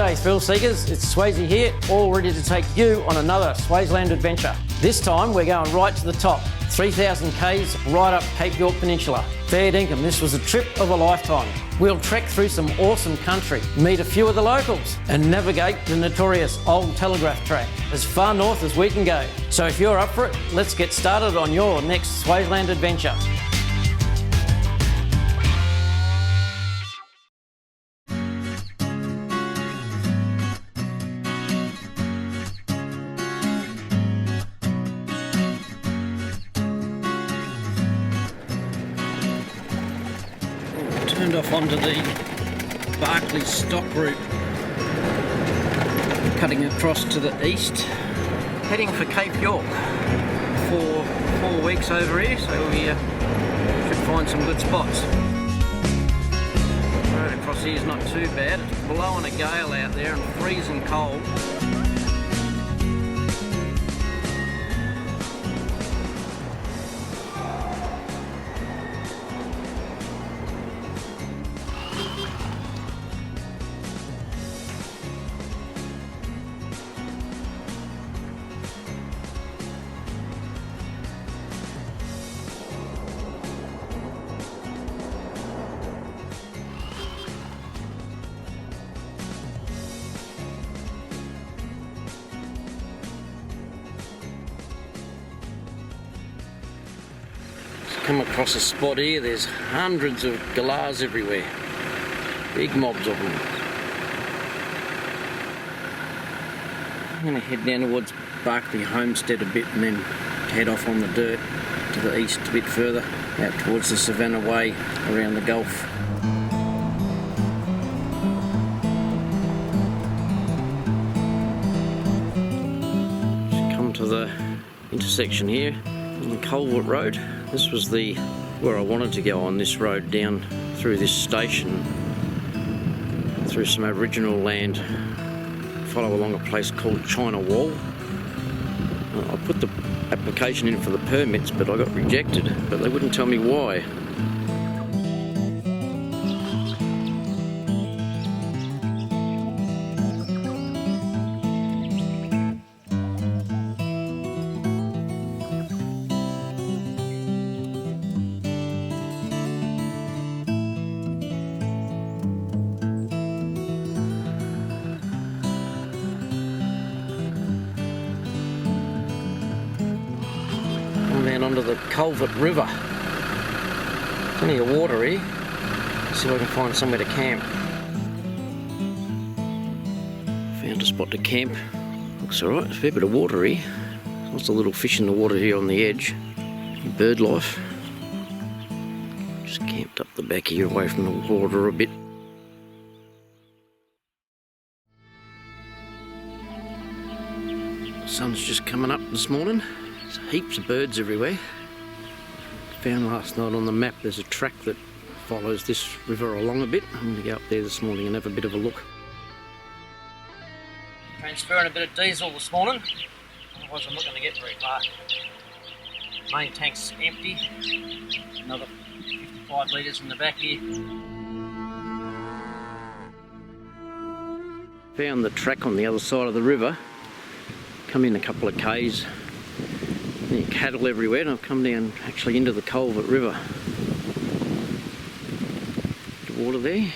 G'day thrill seekers, it's Swayze here, all ready to take you on another Swaysland adventure. This time we're going right to the top, 3,000 k's right up Cape York Peninsula. Fair dinkum, this was a trip of a lifetime. We'll trek through some awesome country, meet a few of the locals and navigate the notorious old telegraph track as far north as we can go. So if you're up for it, let's get started on your next Swaysland adventure. Turned off onto the Barclay stock route, cutting across to the east, heading for Cape York for 4 weeks over here, so we should find some good spots. The road across here is not too bad. It's blowing a gale out there and freezing cold. Come across a spot here, there's hundreds of galahs everywhere, big mobs of them. I'm going to head down towards Barclay Homestead a bit and then head off on the dirt to the east a bit further, out towards the Savannah way around the Gulf. Just come to the intersection here on the Culvert Road. This was where I wanted to go on this road down through this station, through some Aboriginal land, follow along a place called China Wall. I put the application in for the permits, but I got rejected, but they wouldn't tell me why. Down onto the Culvert River. Plenty of water here. Let's see if I can find somewhere to camp. Found a spot to camp. Looks alright, there's a fair bit of water here. Lots of little fish in the water here on the edge. Bird life. Just camped up the back here away from the water a bit. The sun's just coming up this morning. There's heaps of birds everywhere. Found last night on the map there's a track that follows this river along a bit. I'm going to go up there this morning and have a bit of a look. Transferring a bit of diesel this morning, otherwise I'm not going to get very far. Main tank's empty, another 55 litres in the back here. Found the track on the other side of the river, come in a couple of k's. There are cattle everywhere, and I've come down actually into the Culvert River. The water there.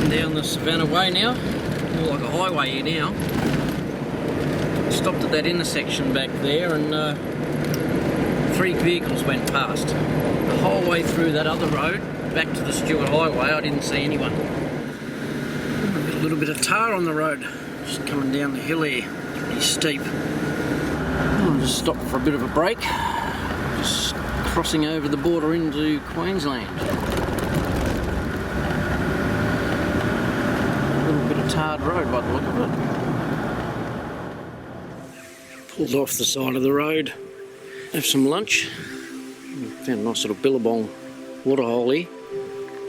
Down the Savannah way now, more like a highway here now. Stopped at that intersection back there and 3 vehicles went past. The whole way through that other road, back to the Stewart Highway, I didn't see anyone. A little bit of tar on the road, just coming down the hill here, pretty steep. I'll just stop for a bit of a break. Just crossing over the border into Queensland. A little bit of tarred road by the look of it. Pulled off the side of the road, have some lunch. Found a nice little billabong waterhole here.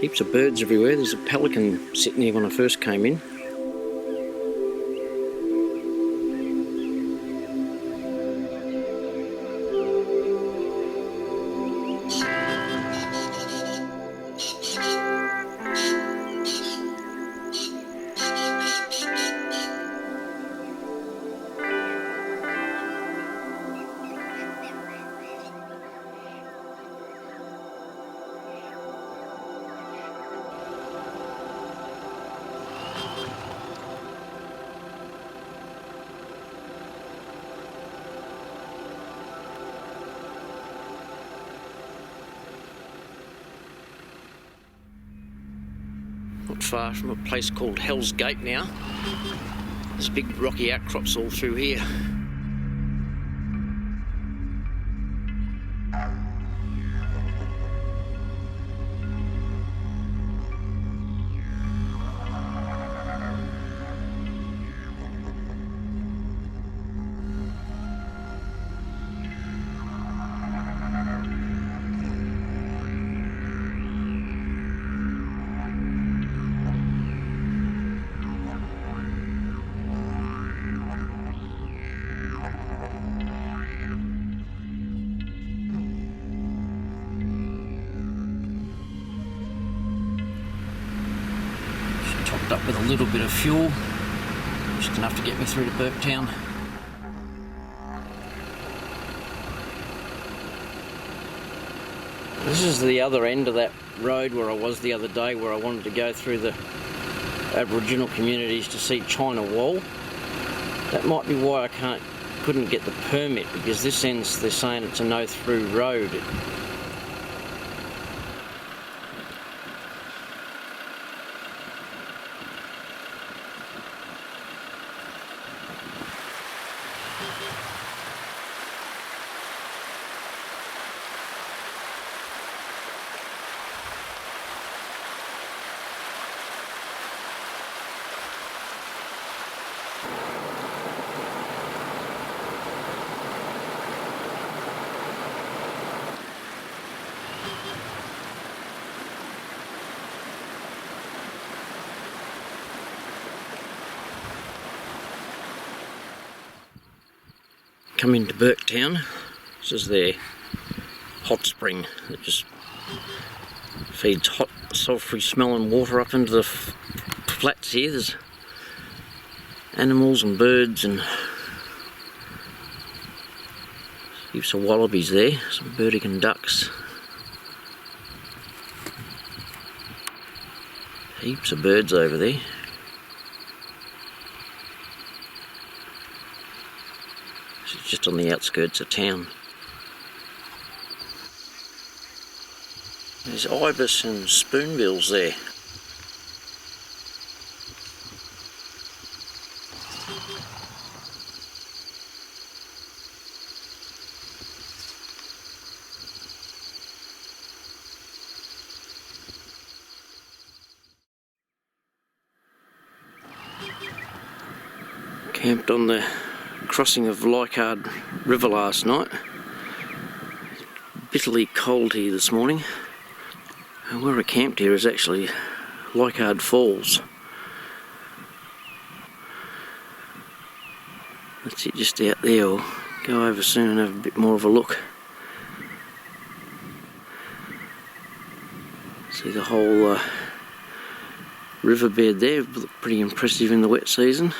Heaps of birds everywhere. There's a pelican sitting here when I first came in. Not far from a place called Hell's Gate now. There's big rocky outcrops all through here. Topped up with a little bit of fuel, just enough to get me through to Burketown. This is the other end of that road where I was the other day, where I wanted to go through the Aboriginal communities to see China Wall. That might be why I couldn't get the permit, because this end's, they're saying it's a no-through road. Come into Burketown. This is their hot spring that just feeds hot, sulphury smelling water up into the flats here. There's animals and birds and heaps of wallabies there, some Burketown ducks. Heaps of birds over there. Just on the outskirts of town. There's ibis and spoonbills there. Camped on the crossing of Leichhardt River last night. Bitterly cold here this morning. And where I camped here is actually Leichhardt Falls. That's it, just out there. I'll go over soon and have a bit more of a look. See the whole riverbed there, pretty impressive in the wet season.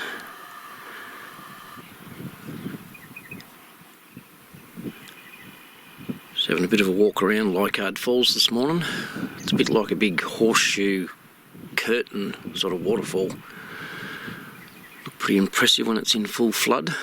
Having a bit of a walk around Leichhardt Falls this morning. It's a bit like a big horseshoe curtain sort of waterfall. Look pretty impressive when it's in full flood.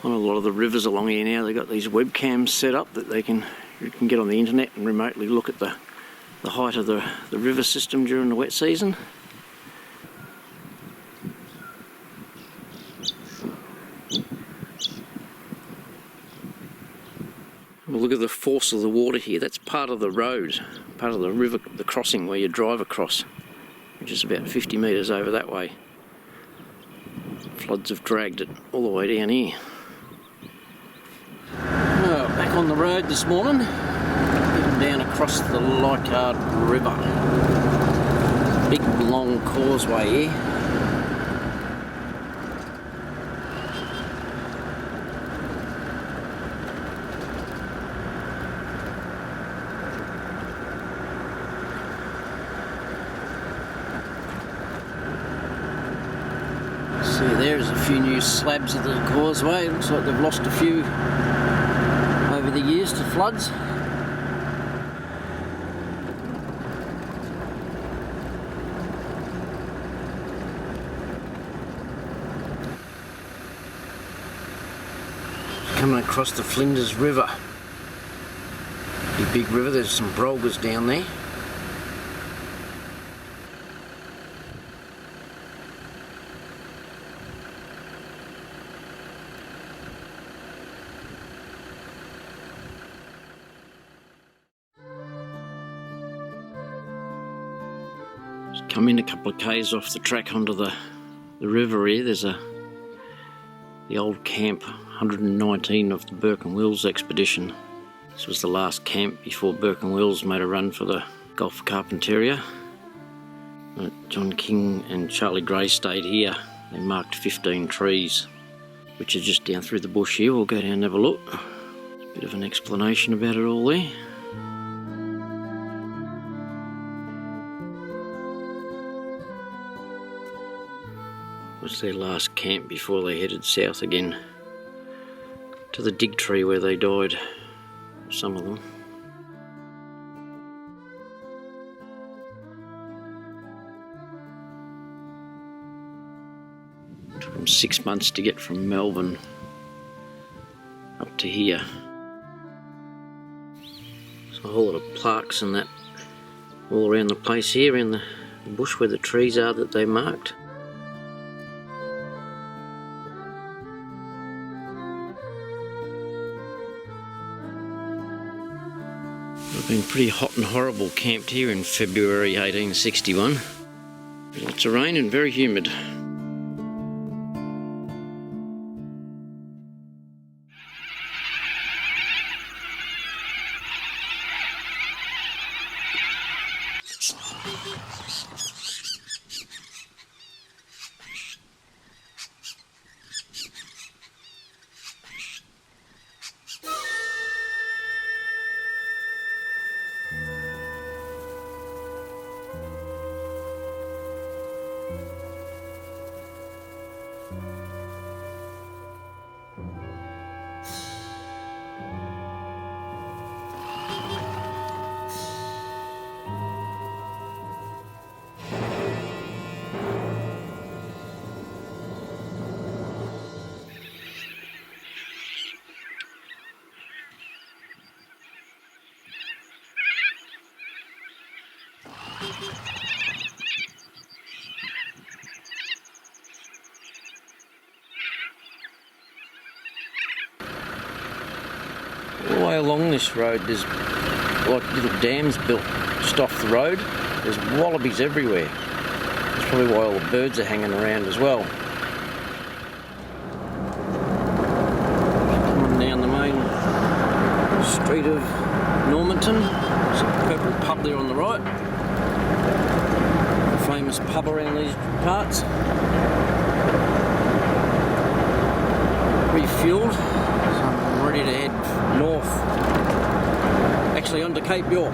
On a lot of the rivers along here now, they've got these webcams set up that you can get on the internet and remotely look at the height of the river system during the wet season. Well, look at the force of the water here. That's part of the road, part of the river, the crossing where you drive across, which is about 50 metres over that way. Floods have dragged it all the way down here. Well, back on the road this morning, heading down across the Leichhardt River. Big long causeway here. See, there's a few new slabs of the causeway. Looks like they've lost a few over the years to floods. Coming across the Flinders River. Big river, there's some brolgas down there. Come in a couple of k's off the track onto the river here. There's the old camp 119 of the Burke and Wills expedition. This was the last camp before Burke and Wills made a run for the Gulf of Carpentaria. John King and Charlie Gray stayed here. They marked 15 trees, which are just down through the bush here. We'll go down and have a look. There's a bit of an explanation about it all there. Was their last camp before they headed south again to the dig tree where they died, some of them. Took them 6 months to get from Melbourne up to here. There's a whole lot of plaques and that all around the place here, in the bush where the trees are that they marked. I've been pretty hot and horrible camped here in February 1861. Lots of rain and very humid. All the way along this road there's like little dams built just off the road. There's wallabies everywhere. That's probably why all the birds are hanging around as well. Coming down the main street of Normanton. There's a purple pub there on the right. A famous pub around these parts. Refueled. So I'm ready to head north. Actually onto Cape York.